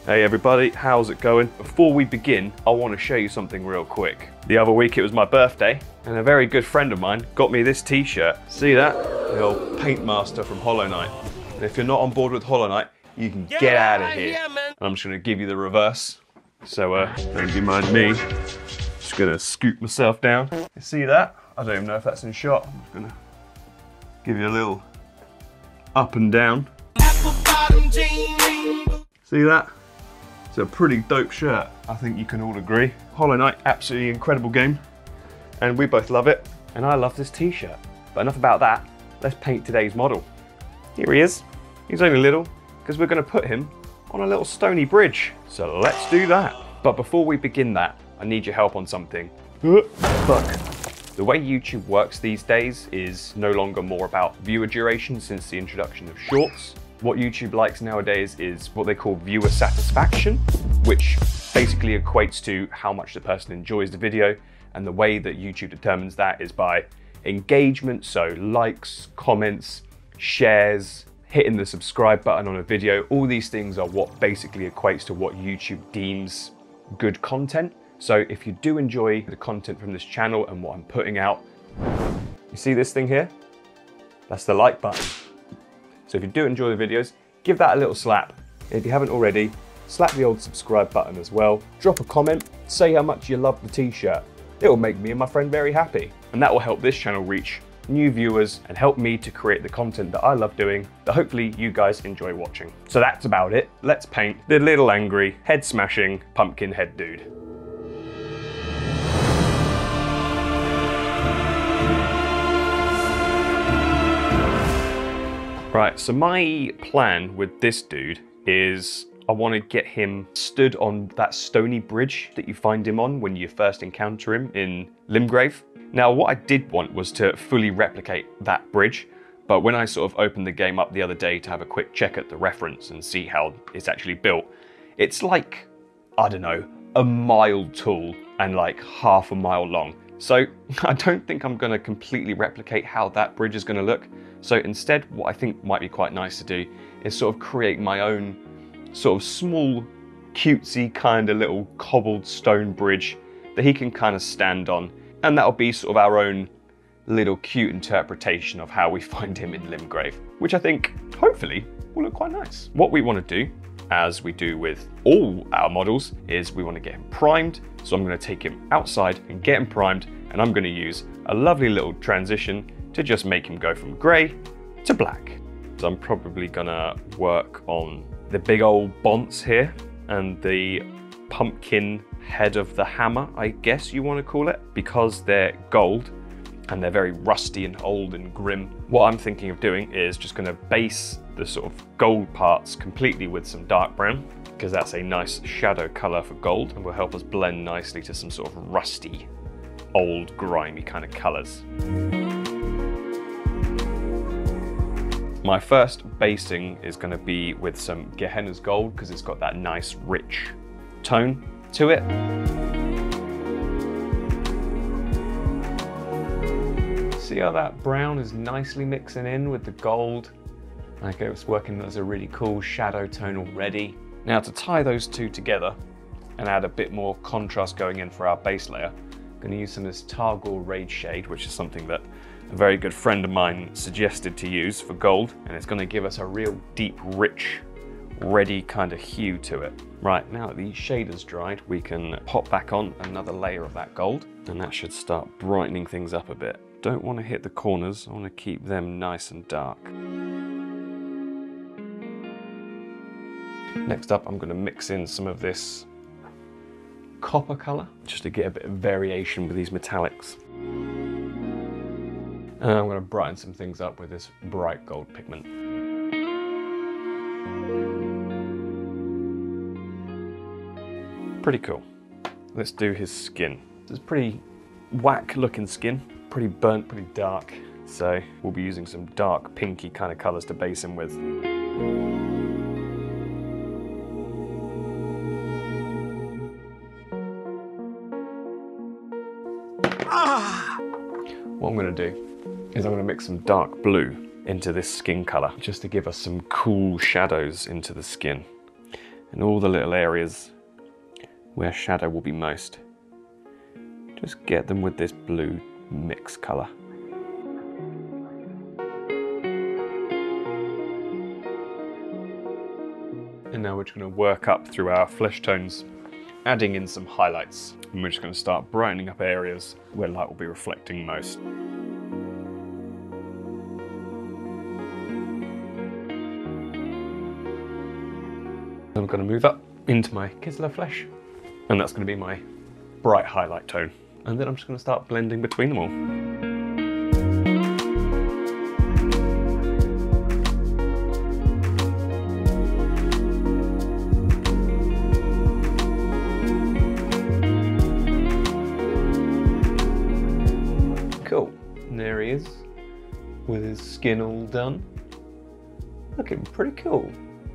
Hey everybody, how's it going? Before we begin, I want to show you something real quick. The other week it was my birthday, and a very good friend of mine got me this t-shirt. See that? The old Paint Master from Hollow Knight. And if you're not on board with Hollow Knight, you can get out of here. And I'm just going to give you the reverse. So don't you mind me. Just going to scoop myself down. You see that? I don't even know if that's in shot. I'm just going to give you a little up and down. See that? It's a pretty dope shirt, I think you can all agree. Hollow Knight, absolutely incredible game, and we both love it, and I love this t-shirt. But enough about that, let's paint today's model. Here he is. He's only little, because we're going to put him on a little stony bridge. So let's do that. But before we begin that, I need your help on something. Fuck. The way YouTube works these days is no longer more about viewer duration since the introduction of shorts. What YouTube likes nowadays is what they call viewer satisfaction, which basically equates to how much the person enjoys the video. And the way that YouTube determines that is by engagement, so likes, comments, shares, hitting the subscribe button on a video. All these things are what basically equates to what YouTube deems good content. So if you do enjoy the content from this channel and what I'm putting out, you see this thing here? That's the like button. So if you do enjoy the videos, give that a little slap. If you haven't already, slap the old subscribe button as well. Drop a comment, say how much you love the t-shirt. It will make me and my friend very happy. And that will help this channel reach new viewers and help me to create the content that I love doing that hopefully you guys enjoy watching. So that's about it. Let's paint the little angry, head smashing, pumpkin head dude. Right, so my plan with this dude is I want to get him stood on that stony bridge that you find him on when you first encounter him in Limgrave. Now, what I did want was to fully replicate that bridge, but when I sort of opened the game up the other day to have a quick check at the reference and see how it's actually built, it's like, I don't know, a mile tall and like half a mile long. So I don't think I'm going to completely replicate how that bridge is going to look. So instead, what I think might be quite nice to do is sort of create my own sort of small, cutesy kind of little cobbled stone bridge that he can kind of stand on. And that'll be sort of our own little cute interpretation of how we find him in Limgrave, which I think, hopefully, will look quite nice. What we want to do, as we do with all our models, is we want to get him primed. So I'm going to take him outside and get him primed, and I'm going to use a lovely little transition to just make him go from grey to black. So I'm probably going to work on the big old bonce here and the pumpkin head of the hammer, I guess you want to call it, because they're gold and they're very rusty and old and grim. What I'm thinking of doing is just going to base the sort of gold parts completely with some dark brown, because that's a nice shadow color for gold and will help us blend nicely to some sort of rusty, old, grimy kind of colors. My first basing is going to be with some Gehenna's Gold, because it's got that nice rich tone to it. See how that brown is nicely mixing in with the gold? Like it's working as a really cool shadow tone already. Now to tie those two together and add a bit more contrast going in for our base layer, I'm going to use some of this Targor Raid Shade, which is something that a very good friend of mine suggested to use for gold, and it's going to give us a real deep, rich, ready kind of hue to it. Right, now that the shader's dried, we can pop back on another layer of that gold, and that should start brightening things up a bit. Don't want to hit the corners, I want to keep them nice and dark. Next up, I'm going to mix in some of this copper colour, just to get a bit of variation with these metallics. And I'm going to brighten some things up with this bright gold pigment. Pretty cool. Let's do his skin. This is pretty whack looking skin, pretty burnt, pretty dark. So we'll be using some dark pinky kind of colours to base him with. What I'm going to do is I'm going to mix some dark blue into this skin colour, just to give us some cool shadows into the skin. in all the little areas where shadow will be most. Just get them with this blue mix colour. And now we're just going to work up through our flesh tones, adding in some highlights. And we're just going to start brightening up areas where light will be reflecting most. I'm going to move up into my Kislev flesh, and that's going to be my bright highlight tone. And then I'm just going to start blending between them all. Cool, and there he is, with his skin all done. Looking pretty cool.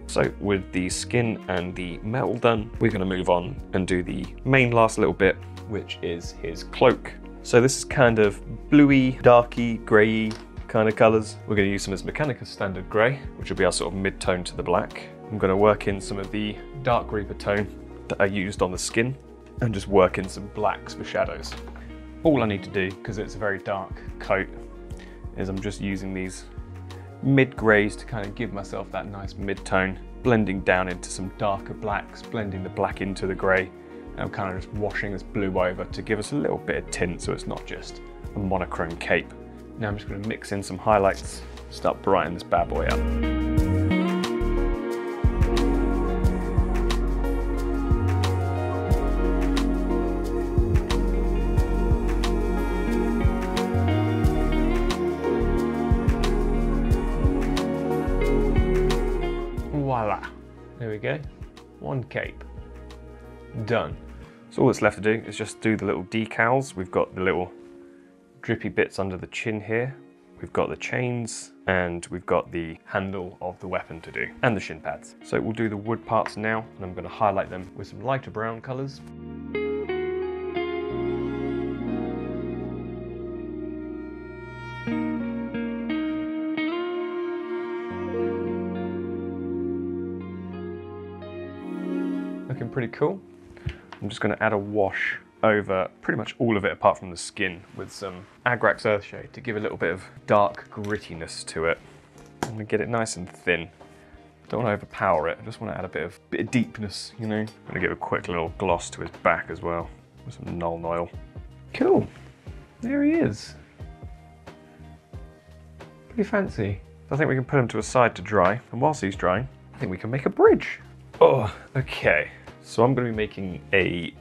So with the skin and the metal done, we're going to move on and do the main last little bit, which is his cloak. So this is kind of bluey, darky, greyy kind of colours. We're going to use some of this Mechanica Standard Grey, which will be our sort of mid-tone to the black. I'm going to work in some of the Dark Reaper tone that I used on the skin, and just work in some blacks for shadows. All I need to do, because it's a very dark coat, is I'm just using these mid-greys to kind of give myself that nice mid-tone, blending down into some darker blacks, blending the black into the grey, and I'm kind of just washing this blue over to give us a little bit of tint so it's not just a monochrome cape. Now I'm just going to mix in some highlights, start brightening this bad boy up. Voila, there we go, one cape, done. So all that's left to do is just do the little decals. We've got the little drippy bits under the chin here, we've got the chains, and we've got the handle of the weapon to do, and the shin pads. So we'll do the wood parts now, and I'm going to highlight them with some lighter brown colours. Looking pretty cool. I'm just going to add a wash over pretty much all of it apart from the skin with some Agrax Earthshade to give a little bit of dark grittiness to it. I'm going to get it nice and thin. Don't want to overpower it, I just want to add a bit of deepness, you know. I'm going to give a quick little gloss to his back as well with some Null Oil. Cool, there he is. Pretty fancy. I think we can put him to a side to dry, and whilst he's drying, I think we can make a bridge. Oh, okay. So I'm going to be making a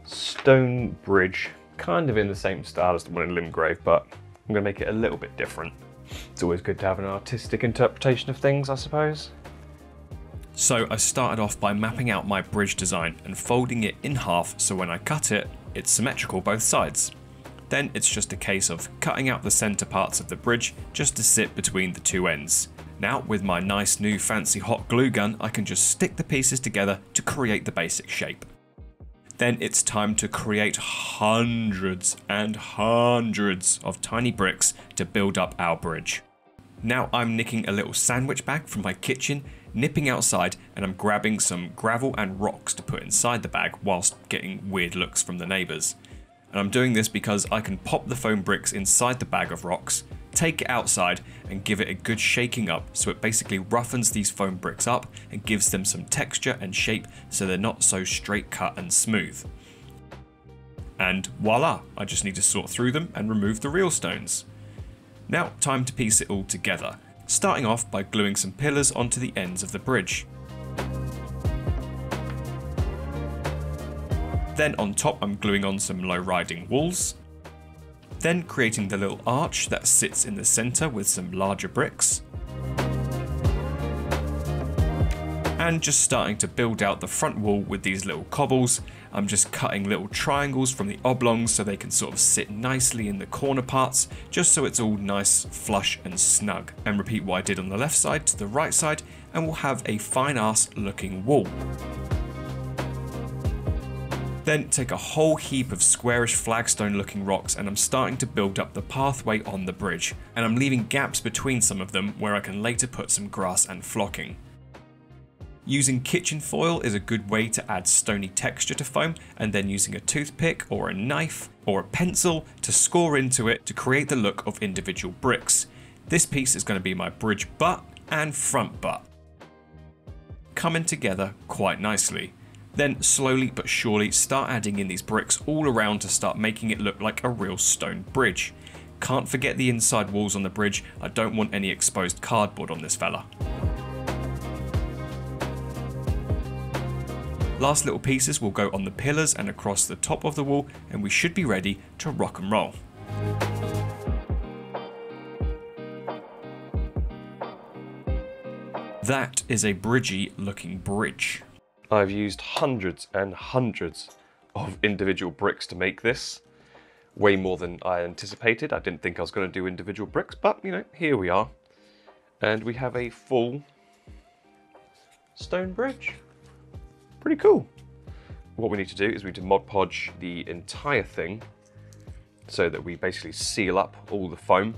stone bridge, kind of in the same style as the one in Limgrave, but I'm going to make it a little bit different. It's always good to have an artistic interpretation of things, I suppose. So I started off by mapping out my bridge design and folding it in half so when I cut it, it's symmetrical both sides. Then it's just a case of cutting out the centre parts of the bridge just to sit between the two ends. Now with my nice new fancy hot glue gun, I can just stick the pieces together to create the basic shape. Then it's time to create hundreds and hundreds of tiny bricks to build up our bridge. Now I'm nicking a little sandwich bag from my kitchen, nipping outside, and I'm grabbing some gravel and rocks to put inside the bag whilst getting weird looks from the neighbours. And I'm doing this because I can pop the foam bricks inside the bag of rocks, take it outside and give it a good shaking up so it basically roughens these foam bricks up and gives them some texture and shape so they're not so straight cut and smooth. And voila, I just need to sort through them and remove the real stones. Now time to piece it all together, starting off by gluing some pillars onto the ends of the bridge. Then on top I'm gluing on some low riding walls. Then creating the little arch that sits in the centre with some larger bricks. And just starting to build out the front wall with these little cobbles. I'm just cutting little triangles from the oblongs so they can sort of sit nicely in the corner parts, just so it's all nice, flush and snug. And repeat what I did on the left side to the right side, and we'll have a fine ass looking wall. Then take a whole heap of squarish flagstone looking rocks and I'm starting to build up the pathway on the bridge, and I'm leaving gaps between some of them where I can later put some grass and flocking. Using kitchen foil is a good way to add stony texture to foam, and then using a toothpick or a knife or a pencil to score into it to create the look of individual bricks. This piece is going to be my bridge butt and front butt, coming together quite nicely. Then slowly but surely start adding in these bricks all around to start making it look like a real stone bridge. Can't forget the inside walls on the bridge. I don't want any exposed cardboard on this fella. Last little pieces will go on the pillars and across the top of the wall, and we should be ready to rock and roll. That is a bridgy looking bridge. I've used hundreds and hundreds of individual bricks to make this. Way more than I anticipated. I didn't think I was going to do individual bricks, but you know, here we are. And we have a full stone bridge. Pretty cool. What we need to do is we need to Mod Podge the entire thing so that we basically seal up all the foam,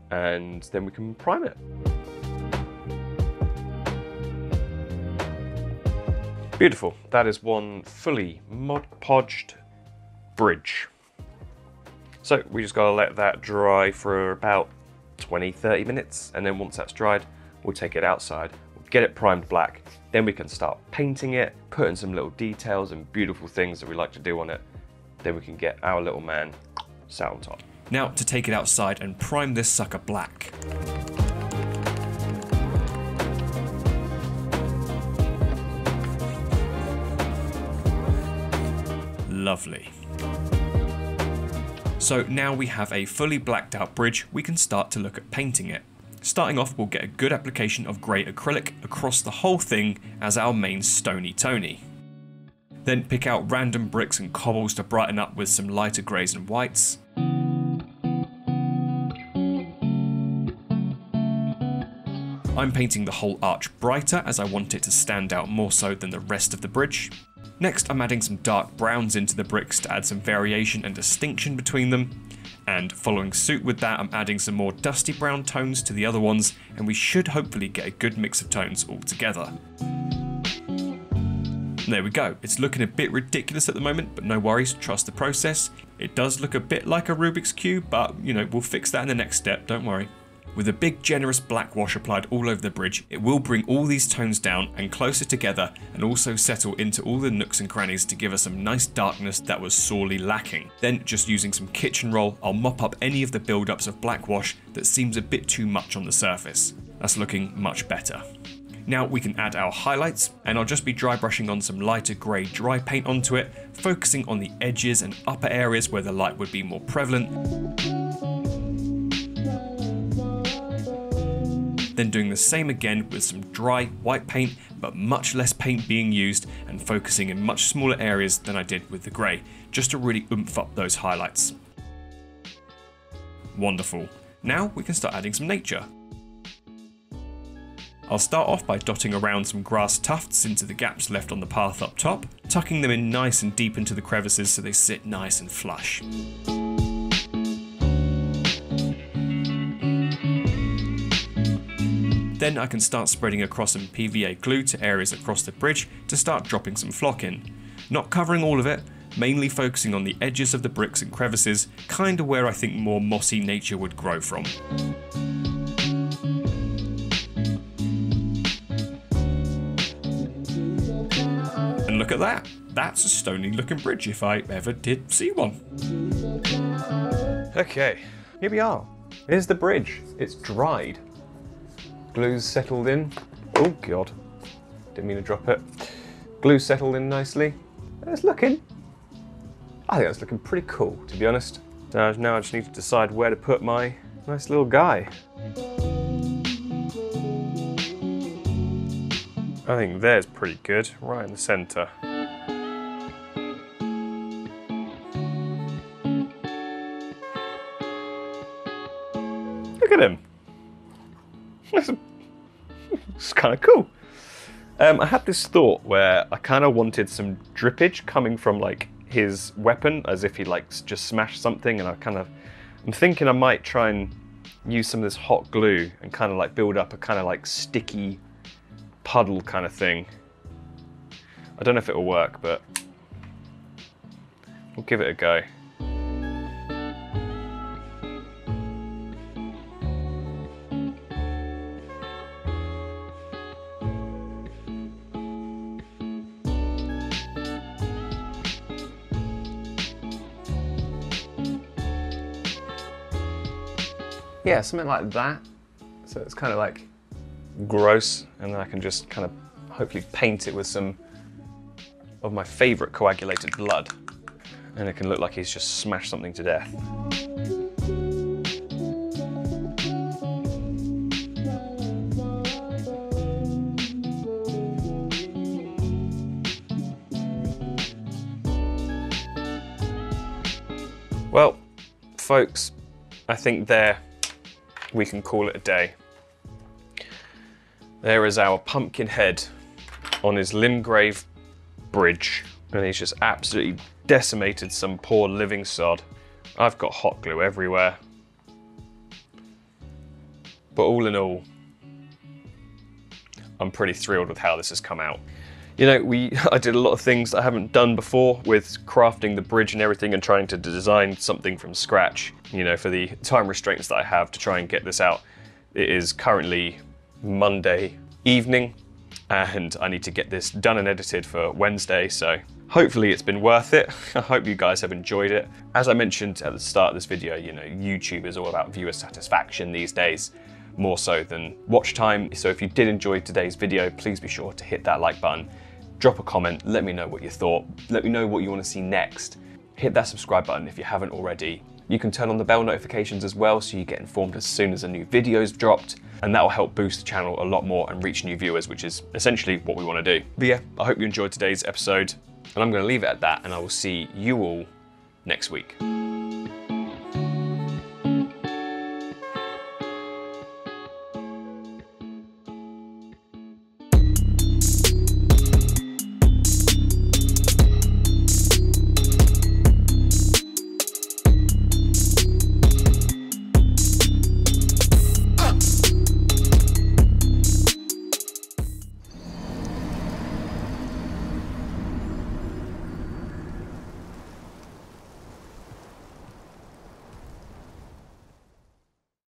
and then we can prime it. Beautiful. That is one fully Mod Podged bridge. So we just gotta let that dry for about 20-30 minutes, and then once that's dried, we'll take it outside, we'll get it primed black, then we can start painting it, putting some little details and beautiful things that we like to do on it. Then we can get our little man sat on top. Now to take it outside and prime this sucker black. Lovely. So now we have a fully blacked out bridge, we can start to look at painting it. Starting off, we'll get a good application of grey acrylic across the whole thing as our main stony Tony. Then pick out random bricks and cobbles to brighten up with some lighter greys and whites. I'm painting the whole arch brighter as I want it to stand out more so than the rest of the bridge. Next, I'm adding some dark browns into the bricks to add some variation and distinction between them. And following suit with that, I'm adding some more dusty brown tones to the other ones, and we should hopefully get a good mix of tones all together. There we go. It's looking a bit ridiculous at the moment, but no worries, trust the process. It does look a bit like a Rubik's Cube, but you know, we'll fix that in the next step, don't worry. With a big generous black wash applied all over the bridge, it will bring all these tones down and closer together, and also settle into all the nooks and crannies to give us some nice darkness that was sorely lacking. Then, just using some kitchen roll, I'll mop up any of the build-ups of black wash that seems a bit too much on the surface. That's looking much better. Now we can add our highlights, and I'll just be dry brushing on some lighter grey dry paint onto it, focusing on the edges and upper areas where the light would be more prevalent. Then doing the same again with some dry white paint, but much less paint being used, and focusing in much smaller areas than I did with the grey, just to really oomph up those highlights. Wonderful. Now we can start adding some nature. I'll start off by dotting around some grass tufts into the gaps left on the path up top, tucking them in nice and deep into the crevices so they sit nice and flush. Then I can start spreading across some PVA glue to areas across the bridge to start dropping some flock in. Not covering all of it, mainly focusing on the edges of the bricks and crevices, kinda where I think more mossy nature would grow from. And look at that! That's a stony looking bridge if I ever did see one. Okay, here we are. Here's the bridge. It's dried. Glue's settled in. Oh god, didn't mean to drop it. Glue's settled in nicely. It's looking, I think that's looking pretty cool, to be honest. Now I just need to decide where to put my nice little guy. I think there's pretty good, right in the centre. Look at him. It's kind of cool. I had this thought where I kind of wanted some drippage coming from like his weapon, as if he like just smashed something, and I'm thinking I might try and use some of this hot glue and kind of like build up a kind of like sticky puddle kind of thing. I don't know if it'll work, but we'll give it a go. Yeah, something like that. So it's kind of like gross, and then I can just kind of hopefully paint it with some of my favourite coagulated blood, and it can look like he's just smashed something to death. Well, folks, I think there we can call it a day. There is our pumpkin head on his Limgrave bridge, and he's just absolutely decimated some poor living sod. I've got hot glue everywhere. But all in all, I'm pretty thrilled with how this has come out. You know, I did a lot of things that I haven't done before with crafting the bridge and everything and trying to design something from scratch. You know, for the time restraints that I have to try and get this out. It is currently Monday evening, and I need to get this done and edited for Wednesday, so hopefully it's been worth it. I hope you guys have enjoyed it. As I mentioned at the start of this video, you know, YouTube is all about viewer satisfaction these days, more so than watch time. So if you did enjoy today's video, please be sure to hit that like button, drop a comment, let me know what you thought, let me know what you want to see next. Hit that subscribe button if you haven't already. You can turn on the bell notifications as well, so you get informed as soon as a new video is dropped, and that will help boost the channel a lot more and reach new viewers, which is essentially what we want to do. But yeah, I hope you enjoyed today's episode, and I'm going to leave it at that, and I will see you all next week.